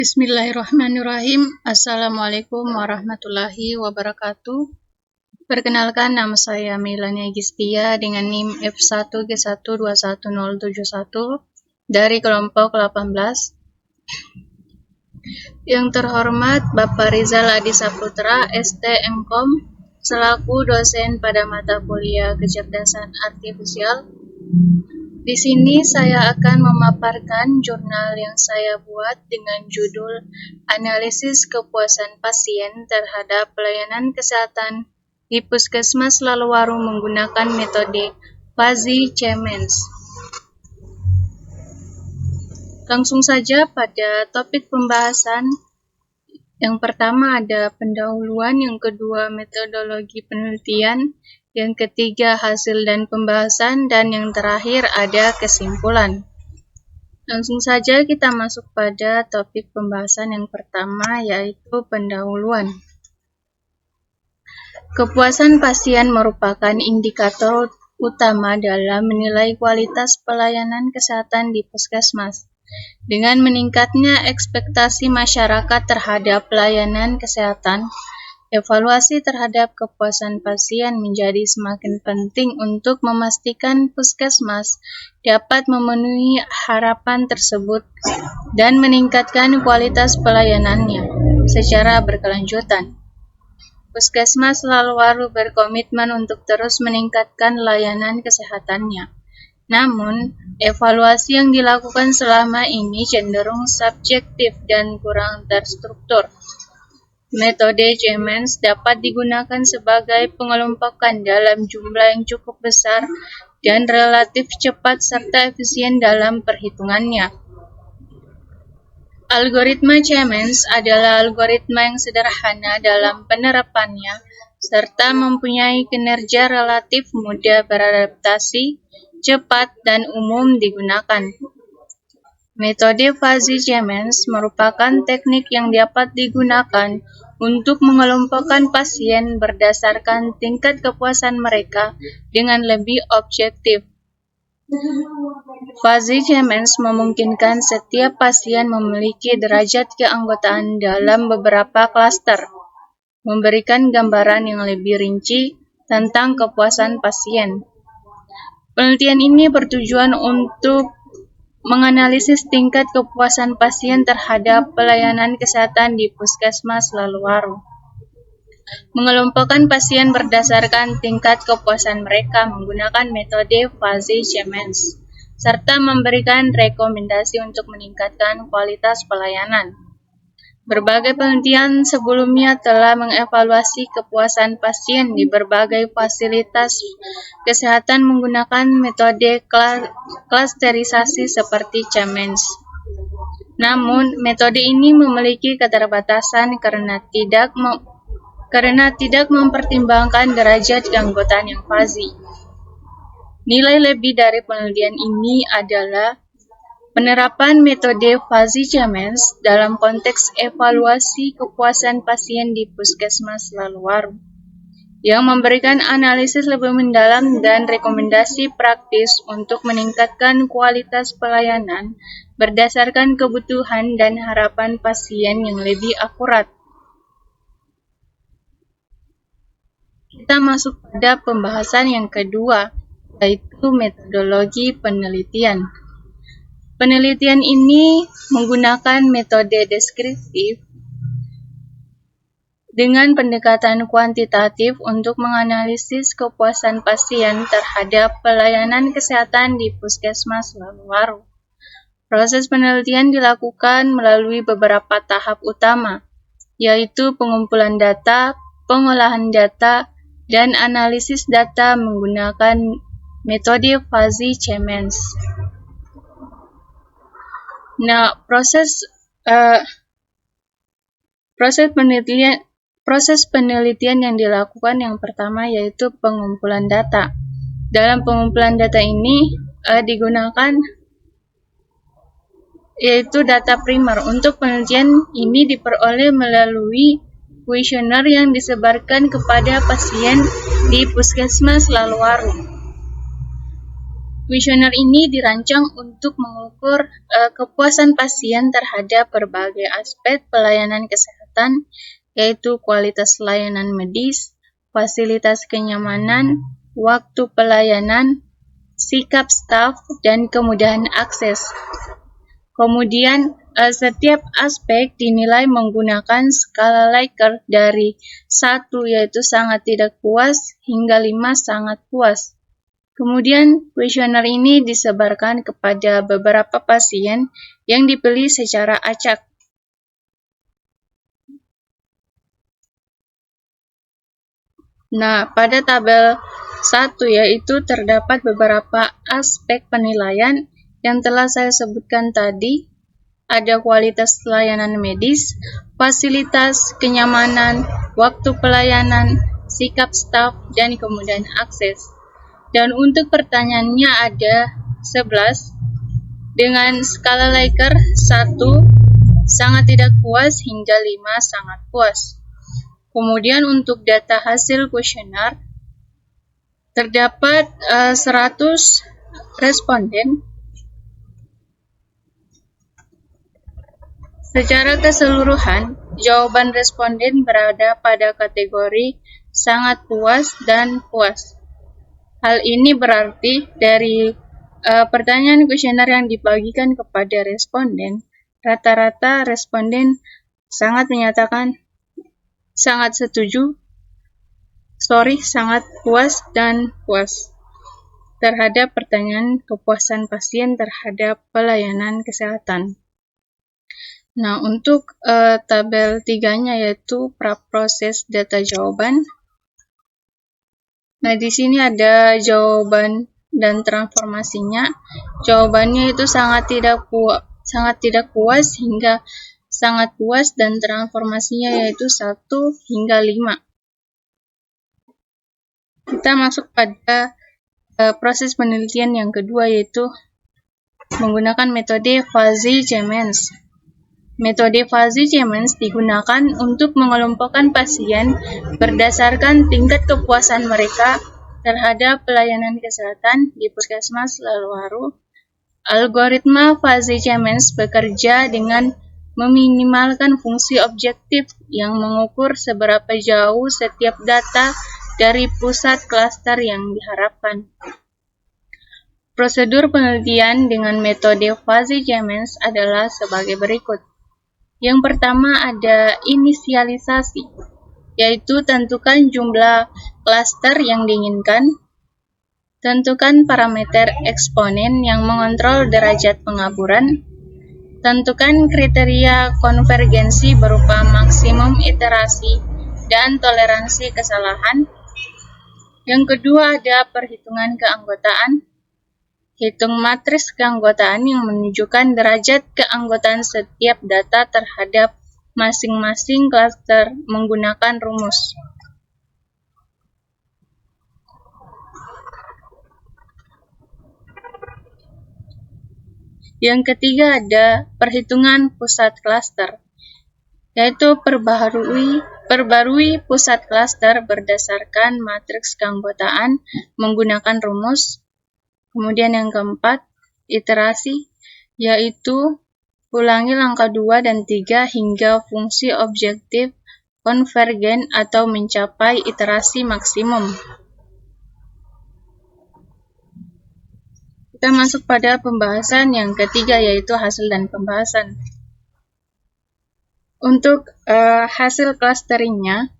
Bismillahirrahmanirrahim. Assalamualaikum warahmatullahi wabarakatuh. Perkenalkan, nama saya Melania Gistia dengan NIM F1G1211071 dari kelompok 18. Yang terhormat Bapak Rizal Adi Saputra, ST MKom, selaku dosen pada mata kuliah Kecerdasan Artifisial. Di sini saya akan memaparkan jurnal yang saya buat dengan judul Analisis Kepuasan Pasien Terhadap Pelayanan Kesehatan di Puskesmas Laluwaru menggunakan metode Fuzzy-Chemens. Langsung saja pada topik pembahasan. Yang pertama ada pendahuluan, yang kedua metodologi penelitian, yang ketiga hasil dan pembahasan, dan yang terakhir ada kesimpulan. Langsung saja kita masuk pada topik pembahasan yang pertama, yaitu pendahuluan. Kepuasan pasien merupakan indikator utama dalam menilai kualitas pelayanan kesehatan di puskesmas. Dengan meningkatnya ekspektasi masyarakat terhadap pelayanan kesehatan, evaluasi terhadap kepuasan pasien menjadi semakin penting untuk memastikan puskesmas dapat memenuhi harapan tersebut dan meningkatkan kualitas pelayanannya secara berkelanjutan. Puskesmas Laluwaru berkomitmen untuk terus meningkatkan layanan kesehatannya. Namun, evaluasi yang dilakukan selama ini cenderung subjektif dan kurang terstruktur. Metode Chemens dapat digunakan sebagai pengelompokan dalam jumlah yang cukup besar dan relatif cepat serta efisien dalam perhitungannya. Algoritma Chemens adalah algoritma yang sederhana dalam penerapannya serta mempunyai kinerja relatif mudah beradaptasi, cepat, dan umum digunakan. Metode Fuzzy-Chemens merupakan teknik yang dapat digunakan untuk mengelompokkan pasien berdasarkan tingkat kepuasan mereka dengan lebih objektif. Fuzzy-Chemens memungkinkan setiap pasien memiliki derajat keanggotaan dalam beberapa klaster, memberikan gambaran yang lebih rinci tentang kepuasan pasien. Penelitian ini bertujuan untuk menganalisis tingkat kepuasan pasien terhadap pelayanan kesehatan di Puskesmas Laluwaru. Mengelompokkan pasien berdasarkan tingkat kepuasan mereka menggunakan metode Fuzzy-Chemens, serta memberikan rekomendasi untuk meningkatkan kualitas pelayanan. Berbagai penelitian sebelumnya telah mengevaluasi kepuasan pasien di berbagai fasilitas kesehatan menggunakan metode klasterisasi seperti Chemens. Namun, metode ini memiliki keterbatasan karena tidak mempertimbangkan derajat keanggotaan yang fuzzy. Nilai lebih dari penelitian ini adalah penerapan metode Fuzzy-Chemens dalam konteks evaluasi kepuasan pasien di Puskesmas Laluwaru, yang memberikan analisis lebih mendalam dan rekomendasi praktis untuk meningkatkan kualitas pelayanan berdasarkan kebutuhan dan harapan pasien yang lebih akurat. Kita masuk pada pembahasan yang kedua, yaitu metodologi penelitian. Penelitian ini menggunakan metode deskriptif dengan pendekatan kuantitatif untuk menganalisis kepuasan pasien terhadap pelayanan kesehatan di Puskesmas Laluwaru. Proses penelitian dilakukan melalui beberapa tahap utama, yaitu pengumpulan data, pengolahan data, dan analisis data menggunakan metode Fuzzy-Chemens. Nah, proses penelitian yang dilakukan yang pertama yaitu pengumpulan data. Dalam pengumpulan data ini digunakan yaitu data primer. Untuk penelitian ini diperoleh melalui kuesioner yang disebarkan kepada pasien di Puskesmas Laluwaru. Kuesioner ini dirancang untuk mengukur kepuasan pasien terhadap berbagai aspek pelayanan kesehatan, yaitu kualitas layanan medis, fasilitas kenyamanan, waktu pelayanan, sikap staf, dan kemudahan akses. Kemudian, setiap aspek dinilai menggunakan skala Likert dari 1 yaitu sangat tidak puas hingga 5 sangat puas. Kemudian, kuesioner ini disebarkan kepada beberapa pasien yang dipilih secara acak. Nah, pada tabel 1 yaitu terdapat beberapa aspek penilaian yang telah saya sebutkan tadi. Ada kualitas layanan medis, fasilitas, kenyamanan, waktu pelayanan, sikap staf, dan kemudahan akses. Dan untuk pertanyaannya ada 11 dengan skala Likert 1 sangat tidak puas hingga 5 sangat puas. Kemudian untuk data hasil kuesioner terdapat 100 responden. Secara keseluruhan, jawaban responden berada pada kategori sangat puas dan puas. Hal ini berarti dari pertanyaan kuesioner yang dibagikan kepada responden, rata-rata responden sangat menyatakan sangat sangat puas dan puas terhadap pertanyaan kepuasan pasien terhadap pelayanan kesehatan. Nah, untuk tabel 3-nya yaitu praproses data jawaban. Nah, di sini ada jawaban dan transformasinya. Jawabannya itu sangat tidak puas hingga sangat puas dan transformasinya yaitu 1 hingga 5. Kita masuk pada proses penelitian yang kedua yaitu menggunakan metode Fuzzy-Siemens. Metode Fuzzy-Siemens digunakan untuk mengelompokkan pasien berdasarkan tingkat kepuasan mereka terhadap pelayanan kesehatan di Puskesmas Laluharu. Algoritma Fuzzy-Siemens bekerja dengan meminimalkan fungsi objektif yang mengukur seberapa jauh setiap data dari pusat klaster yang diharapkan. Prosedur penelitian dengan metode Fuzzy-Siemens adalah sebagai berikut. Yang pertama ada inisialisasi, yaitu tentukan jumlah klaster yang diinginkan, tentukan parameter eksponen yang mengontrol derajat pengaburan, tentukan kriteria konvergensi berupa maksimum iterasi dan toleransi kesalahan. Yang kedua ada perhitungan keanggotaan. Hitung matriks keanggotaan yang menunjukkan derajat keanggotaan setiap data terhadap masing-masing klaster menggunakan rumus. Yang ketiga ada perhitungan pusat klaster, yaitu perbarui pusat klaster berdasarkan matriks keanggotaan menggunakan rumus. Kemudian yang keempat, iterasi, yaitu ulangi langkah 2 dan 3 hingga fungsi objektif konvergen atau mencapai iterasi maksimum. Kita masuk pada pembahasan yang ketiga yaitu hasil dan pembahasan. Untuk hasil clusteringnya,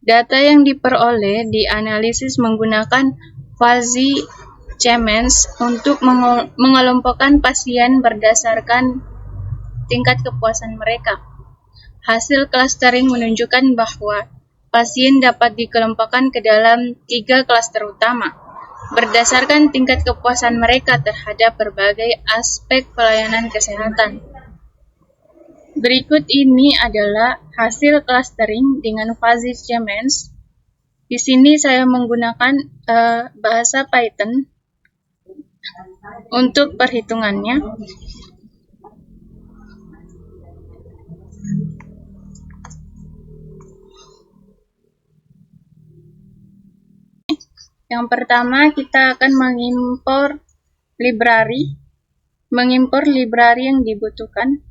data yang diperoleh dianalisis menggunakan Fuzzy-Siemens untuk mengelompokkan pasien berdasarkan tingkat kepuasan mereka. Hasil clustering menunjukkan bahwa pasien dapat dikelompokkan ke dalam 3 klaster utama, berdasarkan tingkat kepuasan mereka terhadap berbagai aspek pelayanan kesehatan. Berikut ini adalah hasil clustering dengan Fuzzy-Siemens. Di sini saya menggunakan bahasa Python untuk perhitungannya. Yang pertama kita akan mengimpor library, mengimpor library yang dibutuhkan.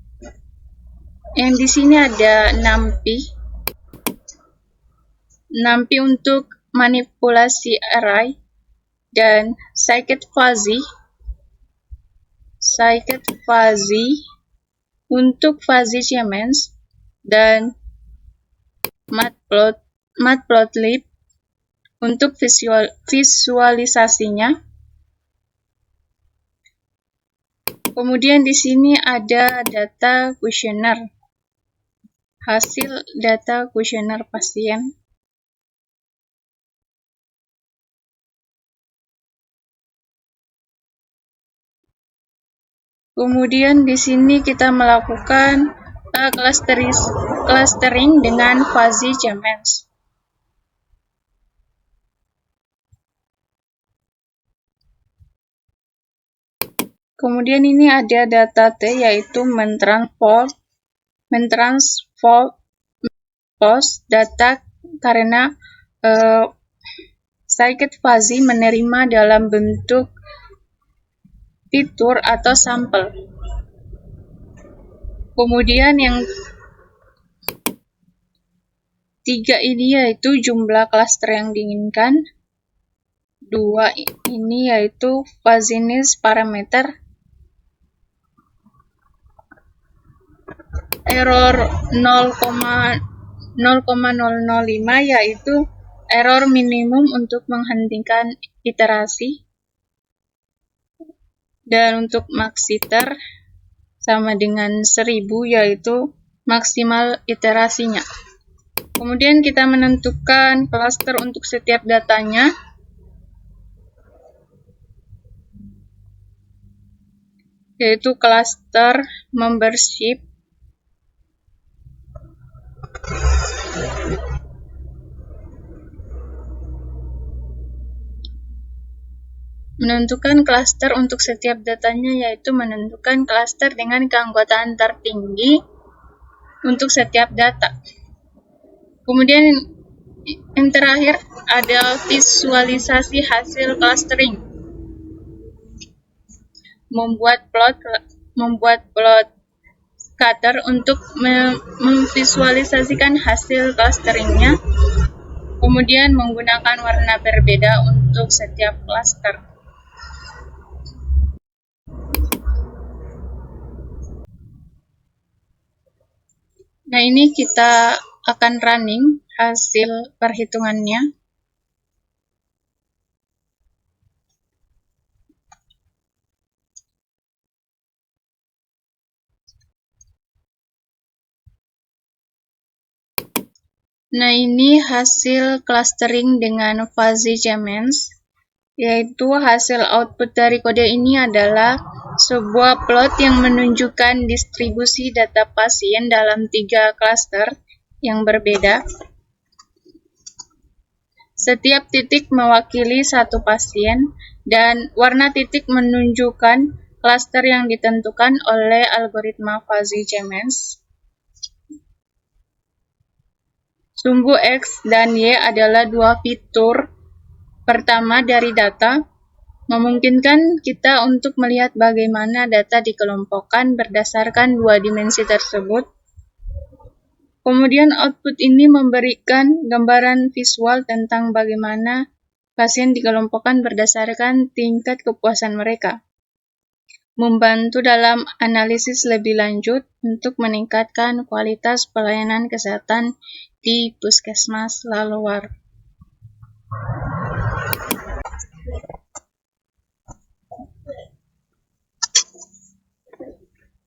Yang di sini ada NumPy untuk manipulasi array, dan scikit-fuzzy untuk fuzzy sequence, dan matplotlib untuk visualisasinya. Kemudian di sini ada data kuesioner, hasil data kuesioner pasien. Kemudian di sini kita melakukan clustering dengan fuzzy sequence. Kemudian ini ada data T, yaitu mentranspose data karena scikit-fuzzy menerima dalam bentuk fitur atau sampel. Kemudian yang 3 ini yaitu jumlah cluster yang diinginkan. 2 ini yaitu fuzziness parameter. Error 0,005 yaitu error minimum untuk menghentikan iterasi. Dan untuk maxiter sama dengan 1000 yaitu maksimal iterasinya. Kemudian kita menentukan cluster untuk setiap datanya. Yaitu cluster membership. Menentukan cluster untuk setiap datanya yaitu menentukan cluster dengan keanggotaan tertinggi untuk setiap data. Kemudian yang terakhir ada visualisasi hasil clustering. Membuat plot scatter untuk memvisualisasikan hasil clusteringnya. Kemudian menggunakan warna berbeda untuk setiap cluster. Nah, ini kita akan running hasil perhitungannya. Nah, ini hasil clustering dengan fuzzy sequence, yaitu hasil output dari kode ini adalah sebuah plot yang menunjukkan distribusi data pasien dalam 3 cluster yang berbeda. Setiap titik mewakili satu pasien, dan warna titik menunjukkan cluster yang ditentukan oleh algoritma fuzzy sequence. Sumbu X dan Y adalah 2 fitur pertama dari data, memungkinkan kita untuk melihat bagaimana data dikelompokkan berdasarkan 2 dimensi tersebut. Kemudian output ini memberikan gambaran visual tentang bagaimana pasien dikelompokkan berdasarkan tingkat kepuasan mereka, membantu dalam analisis lebih lanjut untuk meningkatkan kualitas pelayanan kesehatan di puskesmas Lalowar.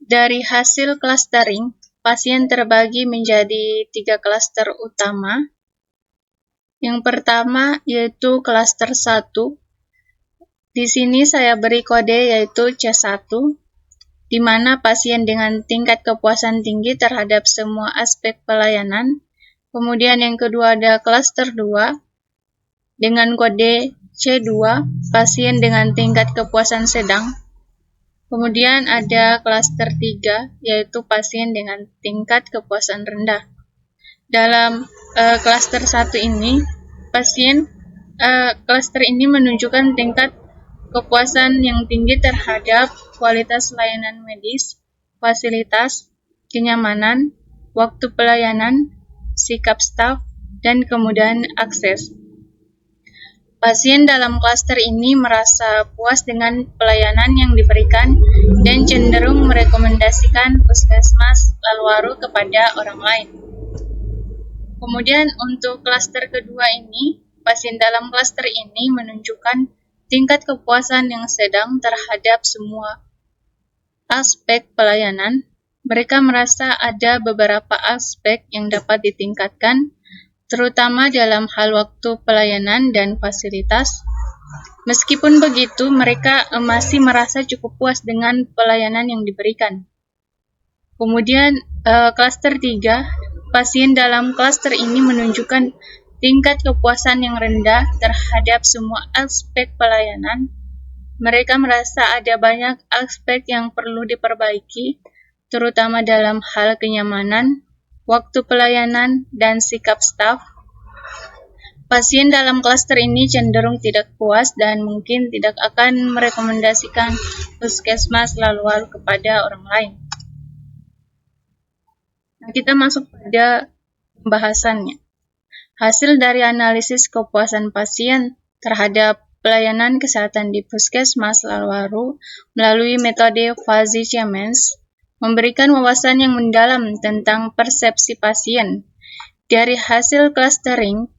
Dari hasil clustering, pasien terbagi menjadi 3 klaster utama. Yang pertama yaitu klaster 1. Di sini saya beri kode yaitu C1, di mana pasien dengan tingkat kepuasan tinggi terhadap semua aspek pelayanan. Kemudian yang kedua ada klaster 2 dengan kode C2, pasien dengan tingkat kepuasan sedang. Kemudian ada klaster 3 yaitu pasien dengan tingkat kepuasan rendah. Dalam klaster 1 ini, klaster ini menunjukkan tingkat kepuasan yang tinggi terhadap kualitas layanan medis, fasilitas, kenyamanan, waktu pelayanan, sikap staf, dan kemudahan akses. Pasien dalam klaster ini merasa puas dengan pelayanan yang diberikan dan cenderung merekomendasikan puskesmas Laluaru kepada orang lain. Kemudian untuk klaster kedua ini, pasien dalam klaster ini menunjukkan tingkat kepuasan yang sedang terhadap semua aspek pelayanan. Mereka merasa ada beberapa aspek yang dapat ditingkatkan, terutama dalam hal waktu pelayanan dan fasilitas. Meskipun begitu, mereka masih merasa cukup puas dengan pelayanan yang diberikan. Kemudian, klaster 3, pasien dalam klaster ini menunjukkan tingkat kepuasan yang rendah terhadap semua aspek pelayanan. Mereka merasa ada banyak aspek yang perlu diperbaiki, terutama dalam hal kenyamanan, waktu pelayanan, dan sikap staf. Pasien dalam klaster ini cenderung tidak puas dan mungkin tidak akan merekomendasikan puskesmas Laluaru kepada orang lain. Nah, kita masuk pada pembahasannya. Hasil dari analisis kepuasan pasien terhadap pelayanan kesehatan di puskesmas Laluaru melalui metode Fuzzy-Siemens memberikan wawasan yang mendalam tentang persepsi pasien. Dari hasil clustering,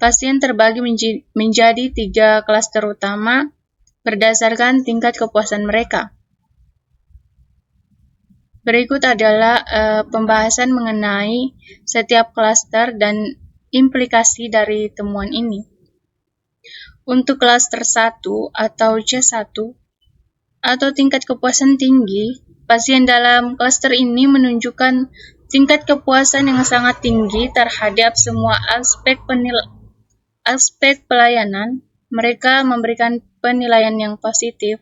pasien terbagi menjadi 3 klaster utama berdasarkan tingkat kepuasan mereka. Berikut adalah pembahasan mengenai setiap klaster dan implikasi dari temuan ini. Untuk klaster 1 atau C1 atau tingkat kepuasan tinggi, pasien dalam klaster ini menunjukkan tingkat kepuasan yang sangat tinggi terhadap semua aspek pelayanan. Mereka memberikan penilaian yang positif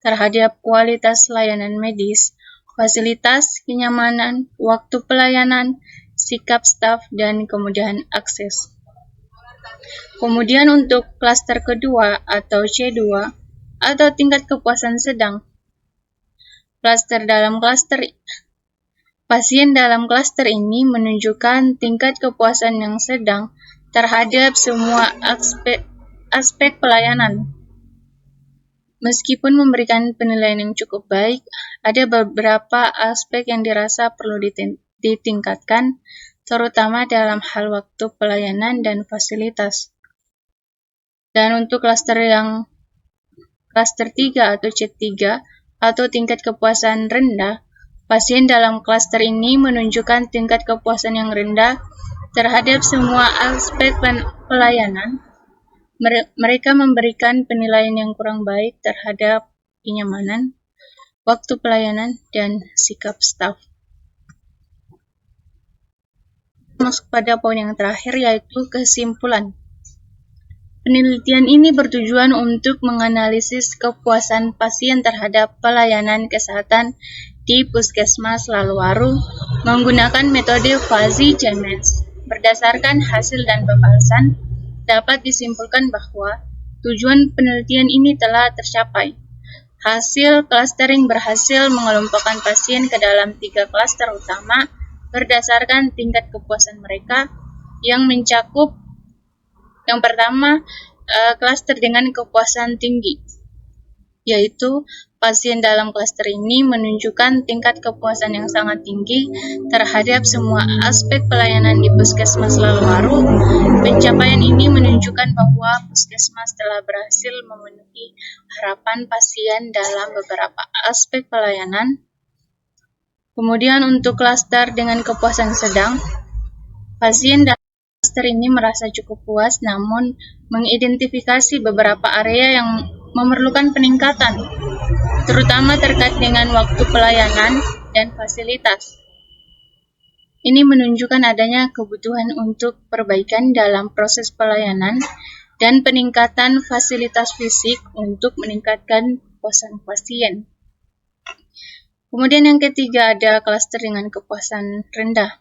terhadap kualitas layanan medis, fasilitas, kenyamanan, waktu pelayanan, sikap staf, dan kemudahan akses. Kemudian untuk klaster kedua atau C2 atau tingkat kepuasan sedang, pasien dalam klaster ini menunjukkan tingkat kepuasan yang sedang terhadap semua aspek pelayanan. Meskipun memberikan penilaian yang cukup baik, ada beberapa aspek yang dirasa perlu ditingkatkan, terutama dalam hal waktu pelayanan dan fasilitas. Dan untuk klaster 3 atau C3 atau tingkat kepuasan rendah, pasien dalam klaster ini menunjukkan tingkat kepuasan yang rendah terhadap semua aspek pelayanan. Mereka memberikan penilaian yang kurang baik terhadap kenyamanan, waktu pelayanan, dan sikap staf. Masuk pada poin yang terakhir, yaitu kesimpulan. Penelitian ini bertujuan untuk menganalisis kepuasan pasien terhadap pelayanan kesehatan di Puskesmas Laluaru menggunakan metode Fuzzy-Siemens. Berdasarkan hasil dan pembahasan, dapat disimpulkan bahwa tujuan penelitian ini telah tercapai. Hasil clustering berhasil mengelompokkan pasien ke dalam 3 klaster utama berdasarkan tingkat kepuasan mereka yang mencakup yang pertama, klaster dengan kepuasan tinggi, yaitu pasien dalam klaster ini menunjukkan tingkat kepuasan yang sangat tinggi terhadap semua aspek pelayanan di Puskesmas Laluaru. Pencapaian ini menunjukkan bahwa Puskesmas telah berhasil memenuhi harapan pasien dalam beberapa aspek pelayanan. Kemudian untuk klaster dengan kepuasan sedang, pasien dalam klaster ini merasa cukup puas namun mengidentifikasi beberapa area yang memerlukan peningkatan, terutama terkait dengan waktu pelayanan dan fasilitas. Ini menunjukkan adanya kebutuhan untuk perbaikan dalam proses pelayanan dan peningkatan fasilitas fisik untuk meningkatkan kepuasan pasien. Kemudian yang ketiga ada klaster dengan kepuasan rendah,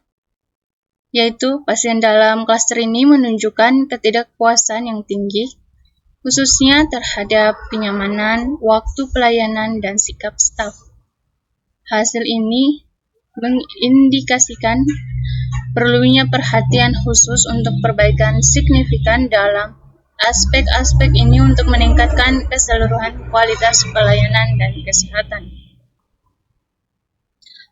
yaitu pasien dalam klaster ini menunjukkan ketidakpuasan yang tinggi khususnya terhadap kenyamanan, waktu pelayanan, dan sikap staf. Hasil ini mengindikasikan perlunya perhatian khusus untuk perbaikan signifikan dalam aspek-aspek ini untuk meningkatkan keseluruhan kualitas pelayanan dan kesehatan.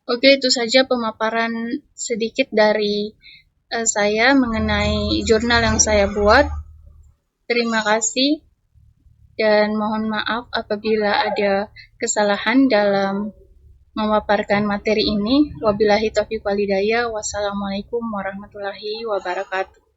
Oke, itu saja pemaparan sedikit dari saya mengenai jurnal yang saya buat. Terima kasih dan mohon maaf apabila ada kesalahan dalam memaparkan materi ini. Wabillahi taufiq walhidayah. Wassalamualaikum warahmatullahi wabarakatuh.